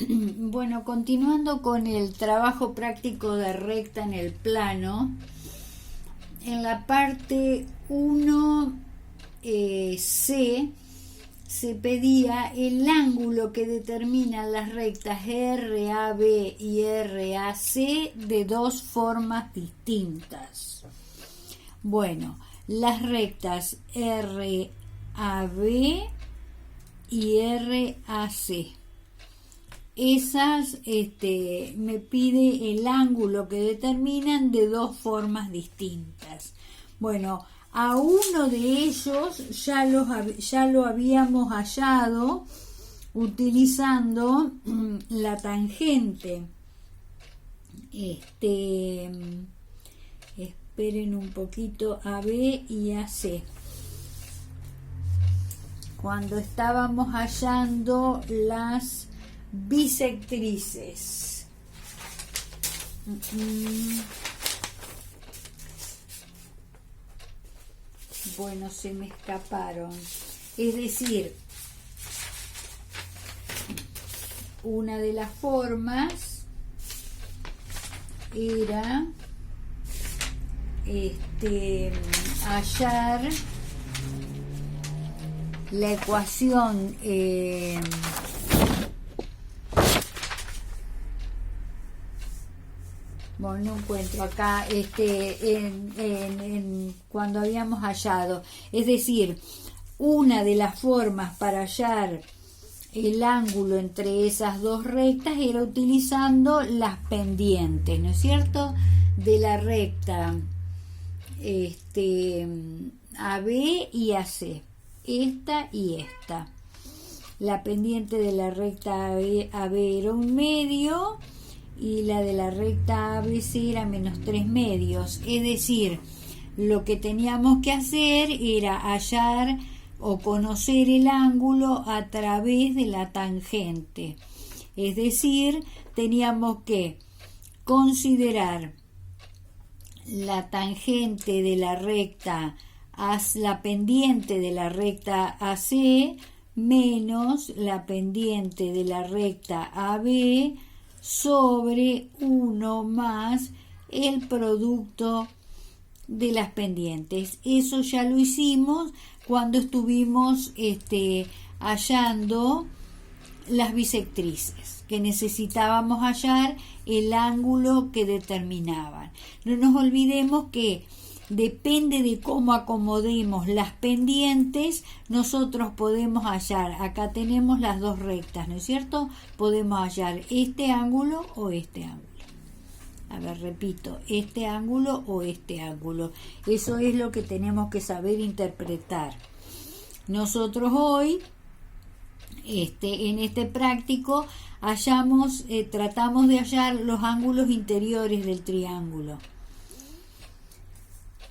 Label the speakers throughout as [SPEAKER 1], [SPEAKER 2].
[SPEAKER 1] Bueno, continuando con el trabajo práctico de recta en el plano, en la parte 1C se pedía el ángulo que determinan las rectas RAB y RAC de dos formas distintas. Bueno, las rectas RAB y RAC. Esas me pide el ángulo que determinan de dos formas distintas. Bueno, a uno de ellos ya lo habíamos hallado utilizando la tangente. Esperen un poquito, AB y AC. Cuando estábamos hallando las bisectrices. Bueno, se me escaparon. Es decir, una de las formas era hallar la ecuación bueno, no encuentro acá cuando habíamos hallado, es decir, una de las formas para hallar el ángulo entre esas dos rectas era utilizando las pendientes, ¿no es cierto?, de la recta AB y AC, esta y esta. La pendiente de la recta AB era 1/2 y la de la recta ABC era -3/2. Es decir, lo que teníamos que hacer era hallar o conocer el ángulo a través de la tangente. Es decir, teníamos que considerar la tangente de la recta, la pendiente de la recta AC menos la pendiente de la recta AB sobre 1 más el producto de las pendientes. Eso ya lo hicimos cuando estuvimos hallando las bisectrices, que necesitábamos hallar el ángulo que determinaban. No nos olvidemos que depende de cómo acomodemos las pendientes, nosotros podemos hallar, acá tenemos las dos rectas, ¿no es cierto? Podemos hallar este ángulo o este ángulo. A ver, repito, este ángulo o este ángulo. Eso es lo que tenemos que saber interpretar. Nosotros hoy, en este práctico, tratamos de hallar los ángulos interiores del triángulo.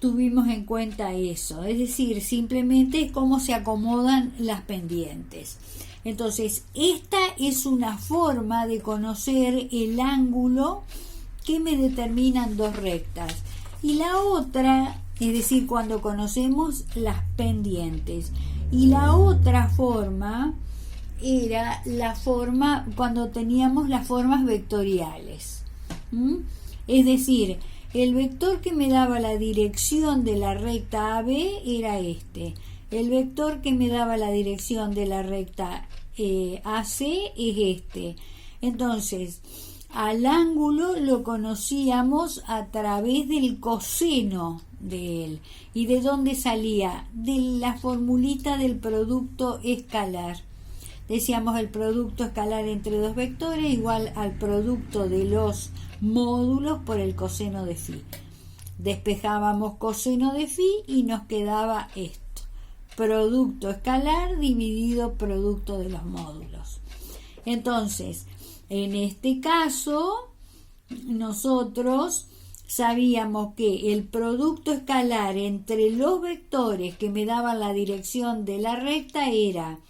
[SPEAKER 1] Tuvimos en cuenta eso, es decir, simplemente cómo se acomodan las pendientes. Entonces, esta es una forma de conocer el ángulo que me determinan dos rectas. Y la otra, es decir, cuando conocemos las pendientes. Y la otra forma era la forma cuando teníamos las formas vectoriales. Es decir, el vector que me daba la dirección de la recta AB era este. El vector que me daba la dirección de la recta AC es este. Entonces, al ángulo lo conocíamos a través del coseno de él. ¿Y de dónde salía? De la formulita del producto escalar. Decíamos el producto escalar entre dos vectores igual al producto de los módulos por el coseno de phi. Despejábamos coseno de phi y nos quedaba esto. Producto escalar dividido producto de los módulos. Entonces, en este caso, nosotros sabíamos que el producto escalar entre los vectores que me daban la dirección de la recta era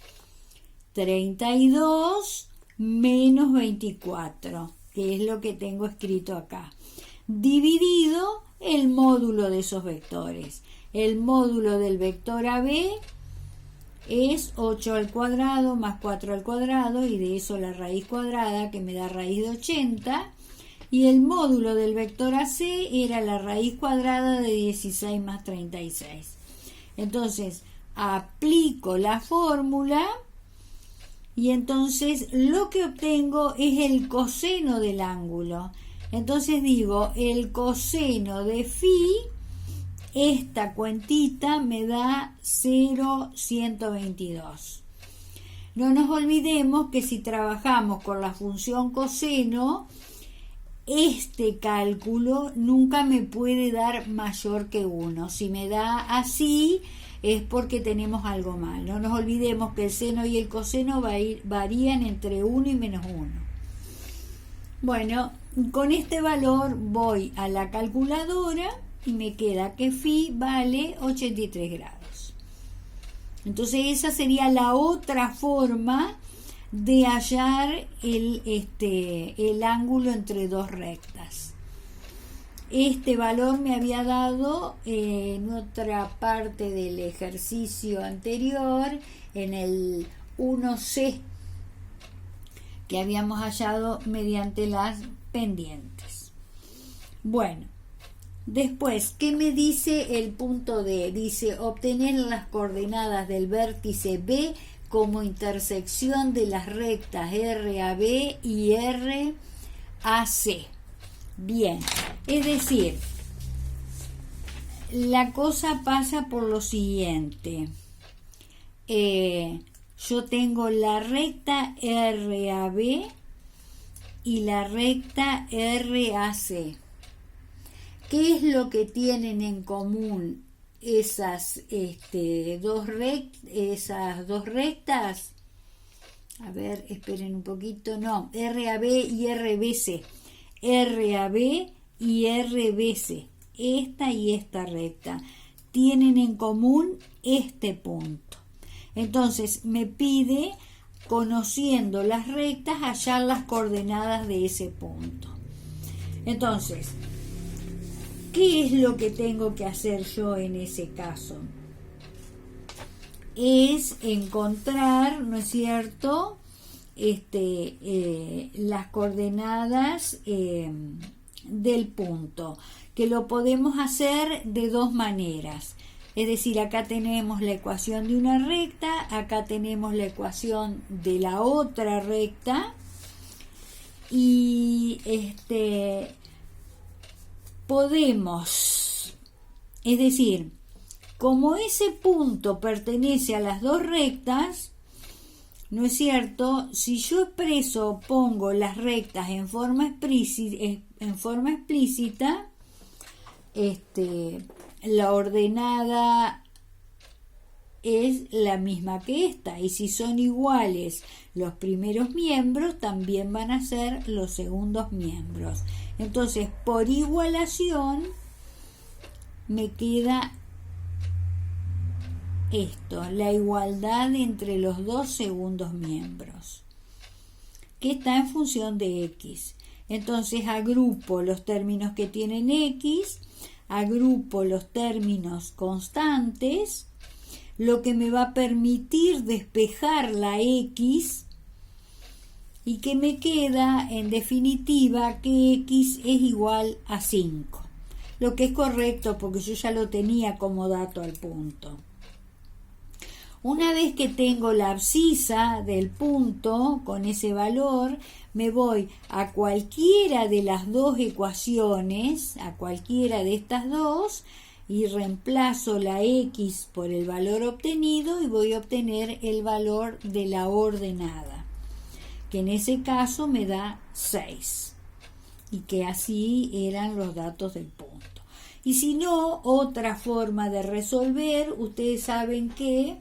[SPEAKER 1] 32 menos 24, que es lo que tengo escrito acá, dividido el módulo de esos vectores. El módulo del vector AB es 8 al cuadrado más 4 al cuadrado, y de eso la raíz cuadrada, que me da raíz de 80, y el módulo del vector AC era la raíz cuadrada de 16 más 36. Entonces aplico la fórmula y entonces lo que obtengo es el coseno del ángulo. Entonces digo, el coseno de phi, esta cuentita me da 0,122. No nos olvidemos que si trabajamos con la función coseno, este cálculo nunca me puede dar mayor que 1. Si me da así, es porque tenemos algo mal. No nos olvidemos que el seno y el coseno varían entre 1 y menos 1. Bueno, con este valor voy a la calculadora y me queda que phi vale 83 grados. Entonces esa sería la otra forma de hallar el ángulo entre dos rectas. Este valor me había dado en otra parte del ejercicio anterior, en el 1C, que habíamos hallado mediante las pendientes. Bueno, después, ¿qué me dice el punto D? Dice, obtener las coordenadas del vértice B como intersección de las rectas RAB y RAC. Bien, es decir, la cosa pasa por lo siguiente. Yo tengo la recta RAB y la recta RAC. ¿Qué es lo que tienen en común esas dos rectas? A ver, esperen un poquito. No, RAB y RBC. RAB y RBC. Esta y esta recta tienen en común este punto. Entonces me pide, conociendo las rectas, hallar las coordenadas de ese punto. Entonces, ¿qué es lo que tengo que hacer yo en ese caso? Es encontrar, ¿no es cierto?, las coordenadas del punto, que lo podemos hacer de dos maneras. Es decir, acá tenemos la ecuación de una recta, acá tenemos la ecuación de la otra recta, y podemos, es decir, como ese punto pertenece a las dos rectas, ¿no es cierto? Si yo expreso o pongo las rectas en forma explícita, la ordenada es la misma que esta, y si son iguales los primeros miembros, también van a ser los segundos miembros. Entonces, por igualación, me queda esto, la igualdad entre los dos segundos miembros, que está en función de x. Entonces, agrupo los términos que tienen x, agrupo los términos constantes, lo que me va a permitir despejar la x, y que me queda, en definitiva, que x es igual a 5. Lo que es correcto, porque yo ya lo tenía como dato al punto. Una vez que tengo la abscisa del punto con ese valor, me voy a cualquiera de las dos ecuaciones, a cualquiera de estas dos, y reemplazo la x por el valor obtenido y voy a obtener el valor de la ordenada, que en ese caso me da 6, y que así eran los datos del punto. Y si no, otra forma de resolver, ustedes saben que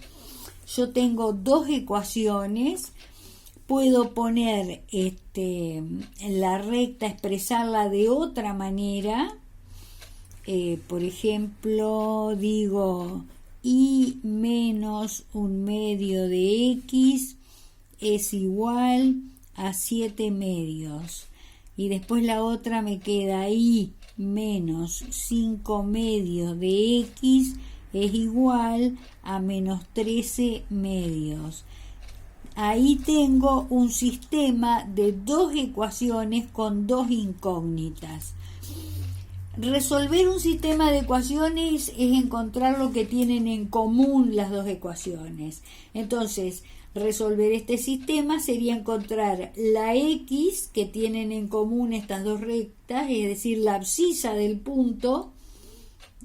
[SPEAKER 1] yo tengo dos ecuaciones, puedo poner la recta, expresarla de otra manera. Por ejemplo, digo y menos 1/2 de x es igual a 7/2. Y después la otra me queda y menos 5/2 de x es igual a menos 13 medios. Ahí tengo un sistema de dos ecuaciones con dos incógnitas. Resolver un sistema de ecuaciones es encontrar lo que tienen en común las dos ecuaciones. Entonces, resolver este sistema sería encontrar la x que tienen en común estas dos rectas, es decir, la abscisa del punto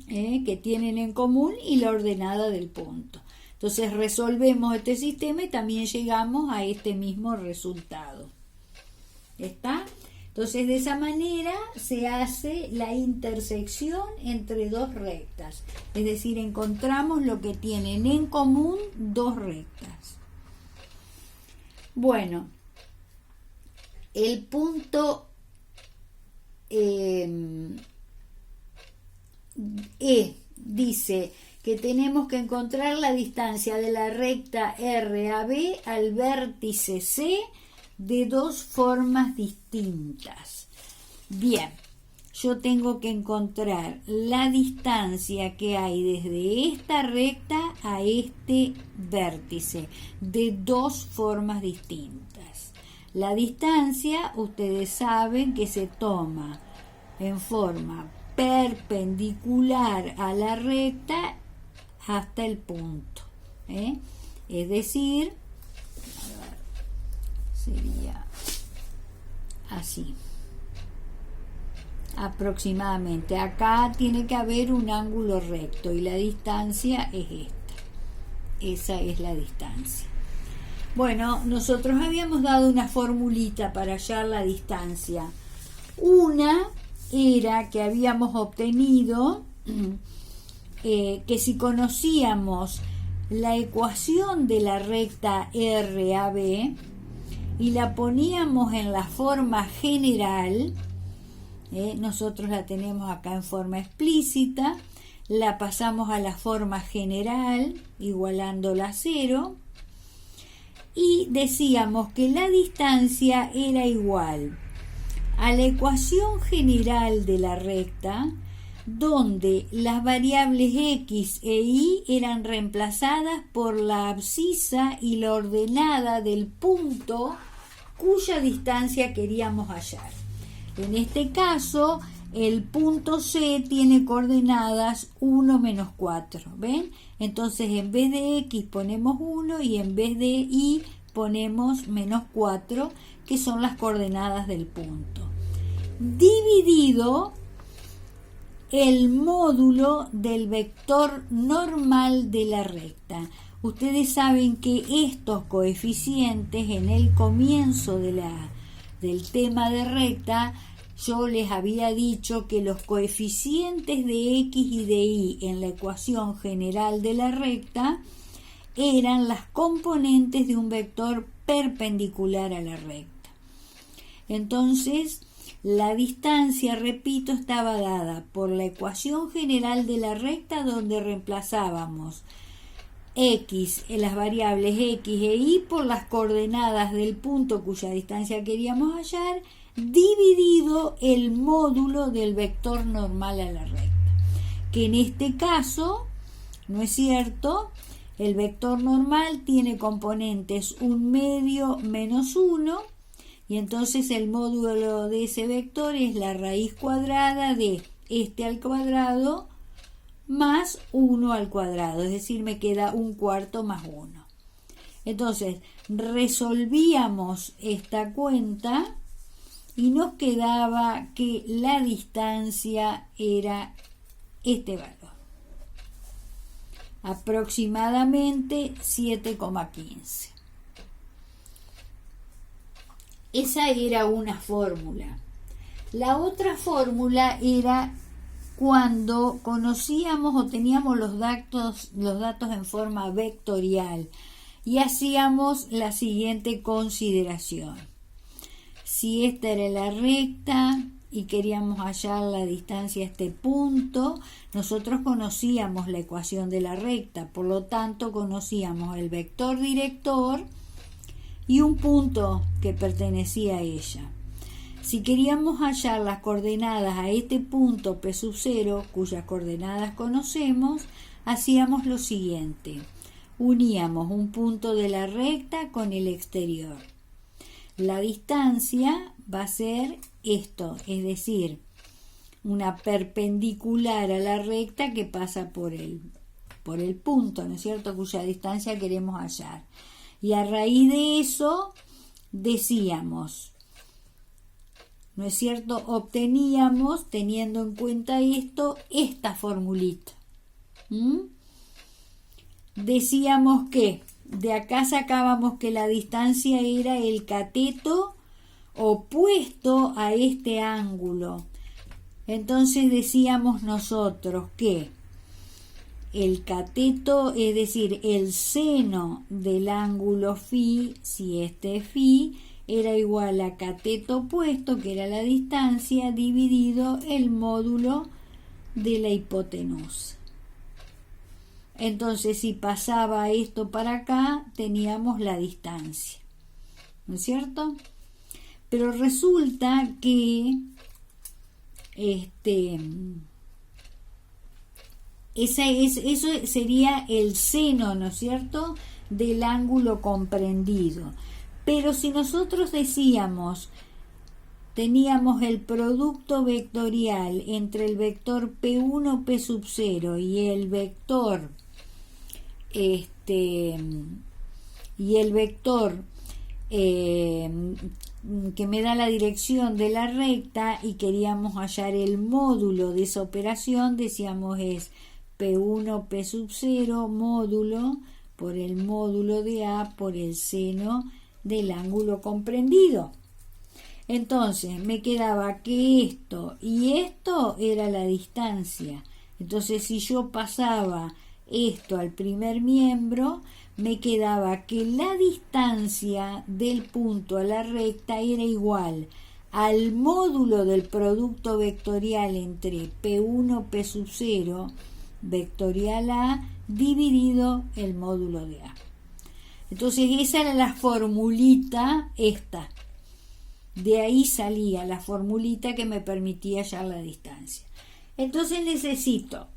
[SPEAKER 1] que tienen en común y la ordenada del punto. Entonces resolvemos este sistema y también llegamos a este mismo resultado. ¿Está? Entonces de esa manera se hace la intersección entre dos rectas. Es decir, encontramos lo que tienen en común dos rectas. Bueno, el punto dice que tenemos que encontrar la distancia de la recta RAB al vértice C de dos formas distintas. Bien, yo tengo que encontrar la distancia que hay desde esta recta a este vértice de dos formas distintas. La distancia, ustedes saben que se toma en forma perpendicular a la recta hasta el punto, es decir, sería así aproximadamente. Acá tiene que haber un ángulo recto y la distancia es esa es la distancia. Bueno, nosotros habíamos dado una formulita para hallar la distancia. Una era que habíamos obtenido que si conocíamos la ecuación de la recta RAB y la poníamos en la forma general, nosotros la tenemos acá en forma explícita, la pasamos a la forma general igualándola a 0 y decíamos que la distancia era igual a la ecuación general de la recta, donde las variables x e y eran reemplazadas por la abscisa y la ordenada del punto cuya distancia queríamos hallar. En este caso, el punto C tiene coordenadas 1 menos 4, ¿ven? Entonces, en vez de x ponemos 1 y en vez de y ponemos menos 4, que son las coordenadas del punto. Dividido el módulo del vector normal de la recta. Ustedes saben que estos coeficientes en el comienzo del tema de recta, yo les había dicho que los coeficientes de x y de y en la ecuación general de la recta eran las componentes de un vector perpendicular a la recta. Entonces, la distancia, repito, estaba dada por la ecuación general de la recta, donde reemplazábamos x en las variables x e y por las coordenadas del punto cuya distancia queríamos hallar, dividido el módulo del vector normal a la recta, que en este caso, ¿no es cierto?, el vector normal tiene componentes 1 medio menos 1, y entonces el módulo de ese vector es la raíz cuadrada de este al cuadrado más 1 al cuadrado, es decir, me queda 1/4 más 1. Entonces, resolvíamos esta cuenta y nos quedaba que la distancia era este valor, aproximadamente 7,15. Esa era una fórmula. La otra fórmula era cuando conocíamos o teníamos los datos en forma vectorial y hacíamos la siguiente consideración. Si esta era la recta y queríamos hallar la distancia a este punto, nosotros conocíamos la ecuación de la recta, por lo tanto conocíamos el vector director y un punto que pertenecía a ella. Si queríamos hallar las coordenadas a este punto P sub 0, cuyas coordenadas conocemos, hacíamos lo siguiente. Uníamos un punto de la recta con el exterior. La distancia va a ser esto, es decir, una perpendicular a la recta que pasa por el punto, ¿no es cierto?, cuya distancia queremos hallar. Y a raíz de eso decíamos, ¿no es cierto?, obteníamos, teniendo en cuenta esto, esta formulita. Decíamos que de acá sacábamos que la distancia era el cateto opuesto a este ángulo. Entonces decíamos nosotros que el cateto, es decir, el seno del ángulo phi, si este es phi, era igual a cateto opuesto, que era la distancia, dividido el módulo de la hipotenusa. Entonces, si pasaba esto para acá, teníamos la distancia, ¿no es cierto? Pero resulta que eso sería el seno, ¿no es cierto?, del ángulo comprendido. Pero si nosotros decíamos, teníamos el producto vectorial entre el vector P1, P sub 0 y el vector que me da la dirección de la recta, y queríamos hallar el módulo de esa operación, decíamos es P1, P sub 0, módulo por el módulo de A por el seno del ángulo comprendido. Entonces me quedaba que esto y esto era la distancia. Entonces, si yo pasaba esto al primer miembro, me quedaba que la distancia del punto a la recta era igual al módulo del producto vectorial entre P1, P sub 0, vectorial A, dividido el módulo de A. Entonces, esa era la formulita esta. De ahí salía la formulita que me permitía hallar la distancia. Entonces necesito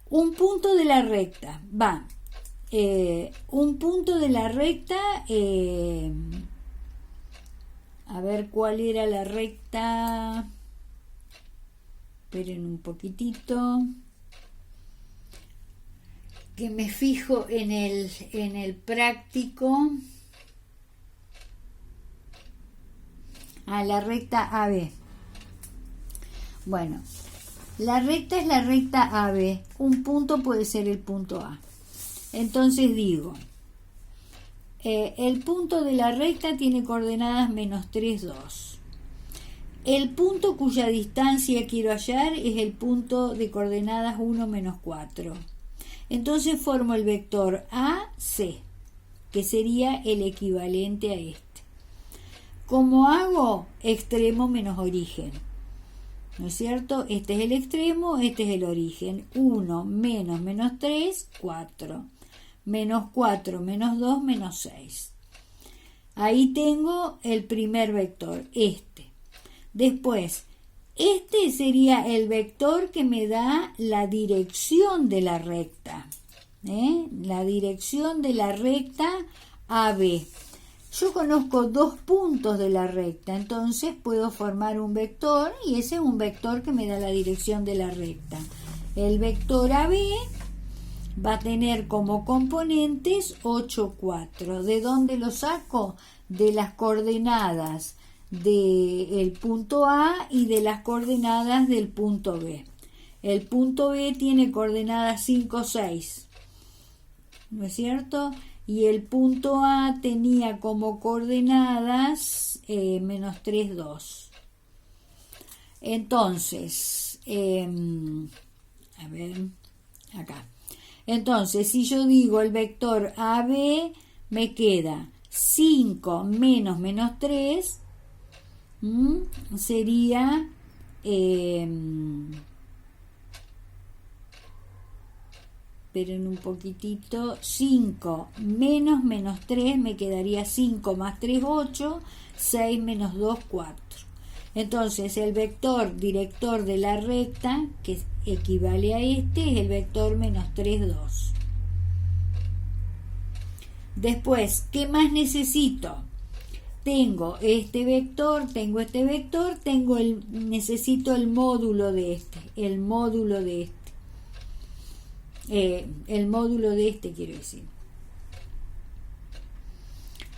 [SPEAKER 1] un punto de la recta. Un punto de la recta, a ver cuál era la recta. Esperen un poquitito, que me fijo en el práctico. La recta AB. Bueno, la recta es la recta AB. Un punto puede ser el punto A. Entonces digo, el punto de la recta tiene coordenadas -3, 2. El punto cuya distancia quiero hallar es el punto de coordenadas 1, -4. Entonces formo el vector AC, que sería el equivalente a este. ¿Cómo hago? Extremo menos origen, ¿no es cierto? Este es el extremo, este es el origen. 1 menos -3, 4. -4 menos 2, -6. Ahí tengo el primer vector, este. Después, este sería el vector que me da la dirección de la recta. La dirección de la recta AB. Yo conozco dos puntos de la recta, entonces puedo formar un vector, y ese es un vector que me da la dirección de la recta. El vector AB va a tener como componentes 8, 4. ¿De dónde lo saco? De las coordenadas del punto A y de las coordenadas del punto B. El punto B tiene coordenadas 5, 6, ¿no es cierto? Y el punto A tenía como coordenadas -3, 2. Entonces, a ver, acá. Entonces, si yo digo el vector AB, me queda 5 menos -3, sería esperen un poquitito, 5 menos -3 me quedaría 5 más 3, 8, 6 menos 2, 4. Entonces el vector director de la recta, que equivale a este, es el vector menos 3, 2. Después, ¿qué más necesito? Tengo este vector, necesito el módulo de este, el módulo de este quiero decir.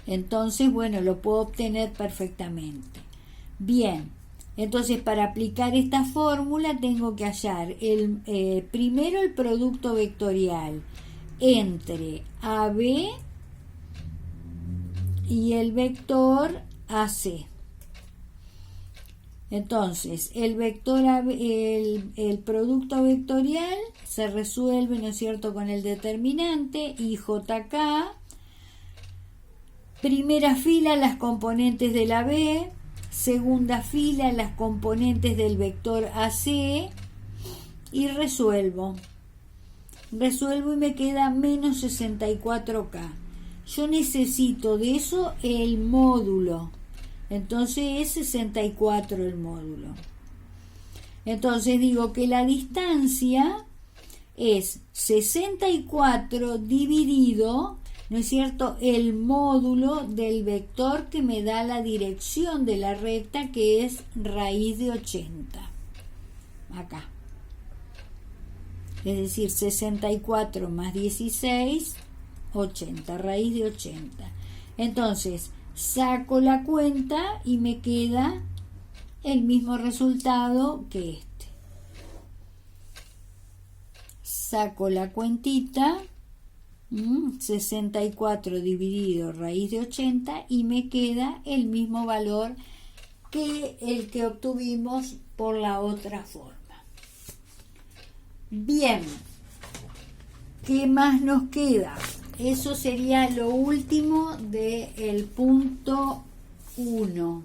[SPEAKER 1] Entonces, bueno, lo puedo obtener perfectamente. Bien, entonces para aplicar esta fórmula tengo que hallar primero el producto vectorial entre AB y el vector AC. Entonces, el producto vectorial se resuelve, ¿no es cierto?, con el determinante IJK. Primera fila, las componentes de la B. Segunda fila, las componentes del vector AC. Y resuelvo y me queda menos 64K. Yo necesito de eso el módulo. Entonces es 64 el módulo. Entonces digo que la distancia es 64 dividido, ¿no es cierto?, el módulo del vector que me da la dirección de la recta, que es raíz de 80. Acá. Es decir, 64 más 16, 80, raíz de 80. Entonces, saco la cuenta y me queda el mismo resultado que este. Saco la cuentita, 64 dividido raíz de 80, y me queda el mismo valor que el que obtuvimos por la otra forma. Bien, ¿qué más nos queda? Eso sería lo último del punto 1.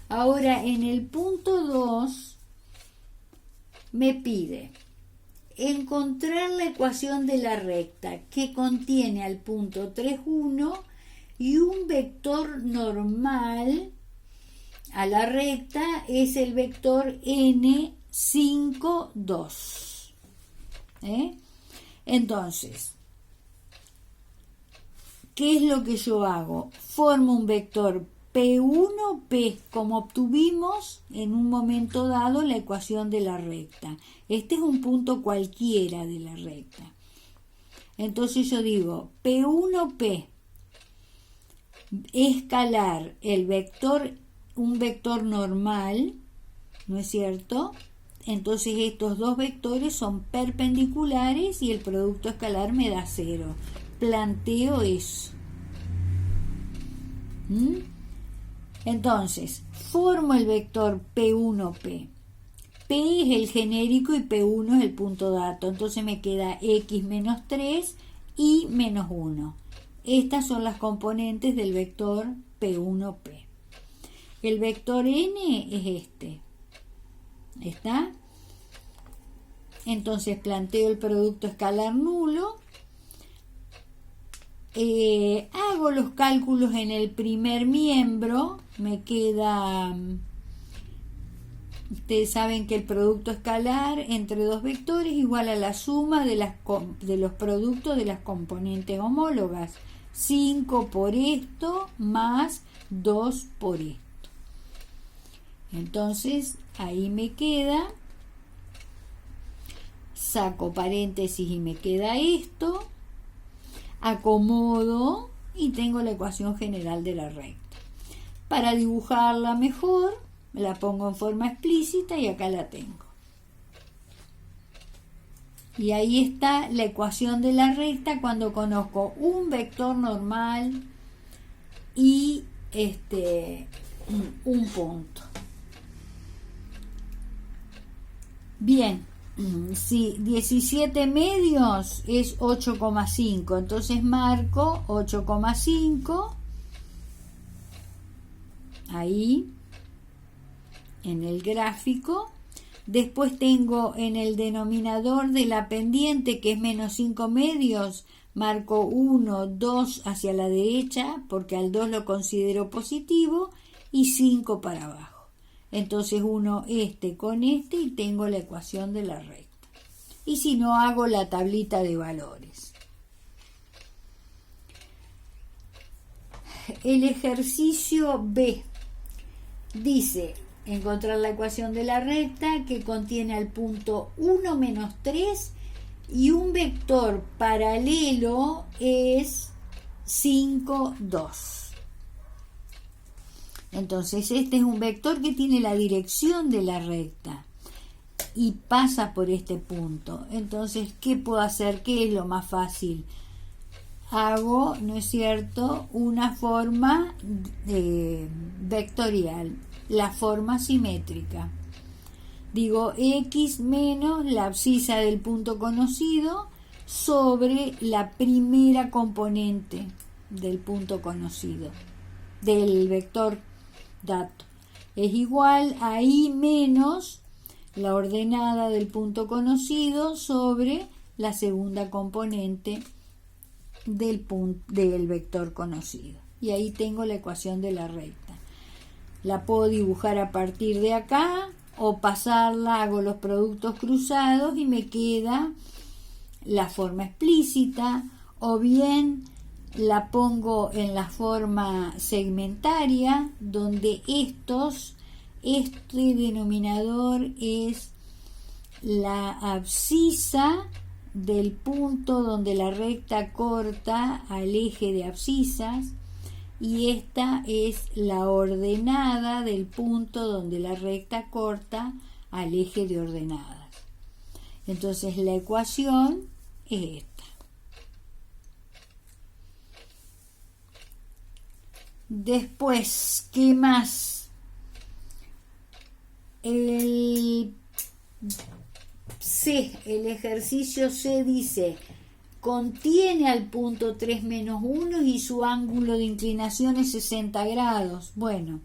[SPEAKER 1] Ahora, en el punto 2 me pide encontrar la ecuación de la recta que contiene al punto 3,1 y un vector normal a la recta es el vector n5, 2. Entonces, ¿qué es lo que yo hago? Formo un vector P1P, como obtuvimos en un momento dado la ecuación de la recta. Este es un punto cualquiera de la recta. Entonces yo digo P1P, escalar el vector, un vector normal, ¿no es cierto? Entonces estos dos vectores son perpendiculares y el producto escalar me da 0. Planteo eso. Entonces, formo el vector P1P. P es el genérico y P1 es el punto dato. Entonces me queda X menos 3 y menos 1. Estas son las componentes del vector P1P. El vector N es este. ¿Está? Entonces planteo el producto escalar nulo. Hago los cálculos en el primer miembro. Me queda... Ustedes saben que el producto escalar entre dos vectores es igual a la suma de los productos de las componentes homólogas. 5 por esto más 2 por esto. Entonces ahí me queda, saco paréntesis y me queda esto, acomodo y tengo la ecuación general de la recta. Para dibujarla mejor, la pongo en forma explícita y acá la tengo. Y ahí está la ecuación de la recta cuando conozco un vector normal y un punto. Bien, si 17 medios es 8,5, entonces marco 8,5 ahí en el gráfico. Después tengo en el denominador de la pendiente, que es menos 5 medios, marco 1, 2 hacia la derecha, porque al 2 lo considero positivo, y 5 para abajo. entonces uno con este y tengo la ecuación de la recta. Y si no, hago la tablita de valores. El ejercicio B dice encontrar la ecuación de la recta que contiene al punto 1 menos 3 y un vector paralelo es 5, 2. Entonces este es un vector que tiene la dirección de la recta y pasa por este punto. Entonces, ¿qué puedo hacer? ¿Qué es lo más fácil? Hago, ¿no es cierto?, una forma vectorial, la forma simétrica. Digo x menos la abscisa del punto conocido sobre la primera componente del punto conocido, del vector dato. Es igual a y menos la ordenada del punto conocido sobre la segunda componente del vector conocido. Y ahí tengo la ecuación de la recta. La puedo dibujar a partir de acá o pasarla, hago los productos cruzados y me queda la forma explícita, o bien la pongo en la forma segmentaria, donde este denominador es la abscisa del punto donde la recta corta al eje de abscisas y esta es la ordenada del punto donde la recta corta al eje de ordenadas. Entonces la ecuación es esta. Después, ¿qué más? El ejercicio C dice, contiene al punto 3 menos 1 y su ángulo de inclinación es 60 grados. Bueno,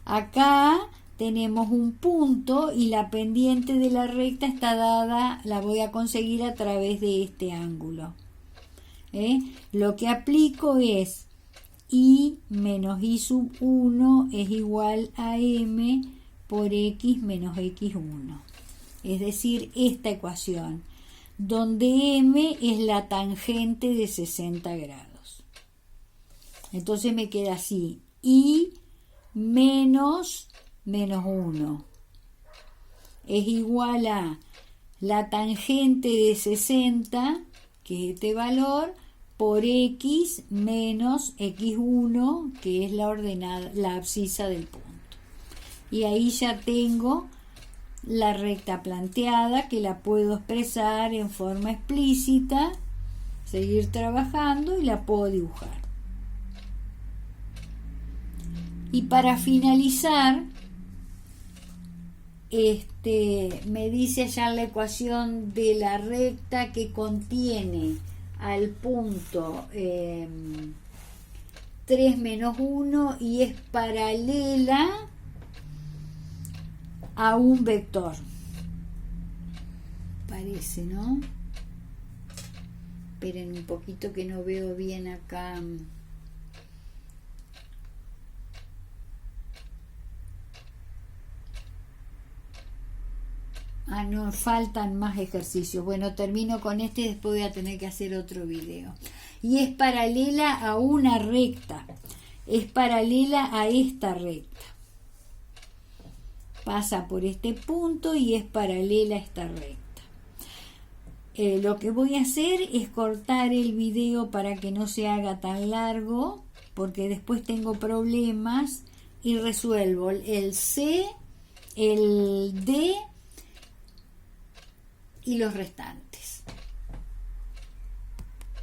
[SPEAKER 1] acá tenemos un punto y la pendiente de la recta está dada, la voy a conseguir a través de este ángulo. Lo que aplico es y menos y sub 1 es igual a m por x menos x1. Es decir, esta ecuación, donde m es la tangente de 60 grados. Entonces me queda así, y menos 1 es igual a la tangente de 60, que es este valor, por x menos x1, que es la ordenada, la abscisa del punto. Y ahí ya tengo la recta planteada, que la puedo expresar en forma explícita, seguir trabajando y la puedo dibujar. Y para finalizar, me dice allá la ecuación de la recta que contiene al punto 3 menos 1 y es paralela a un vector. Parece, ¿no? Esperen un poquito que no veo bien acá. No, faltan más ejercicios. Bueno, termino con este y después voy a tener que hacer otro video. Y es paralela a una recta. Es paralela a esta recta. Pasa por este punto y es paralela a esta recta. Lo que voy a hacer es cortar el video para que no se haga tan largo, porque después tengo problemas y resuelvo el C, el D y los restantes.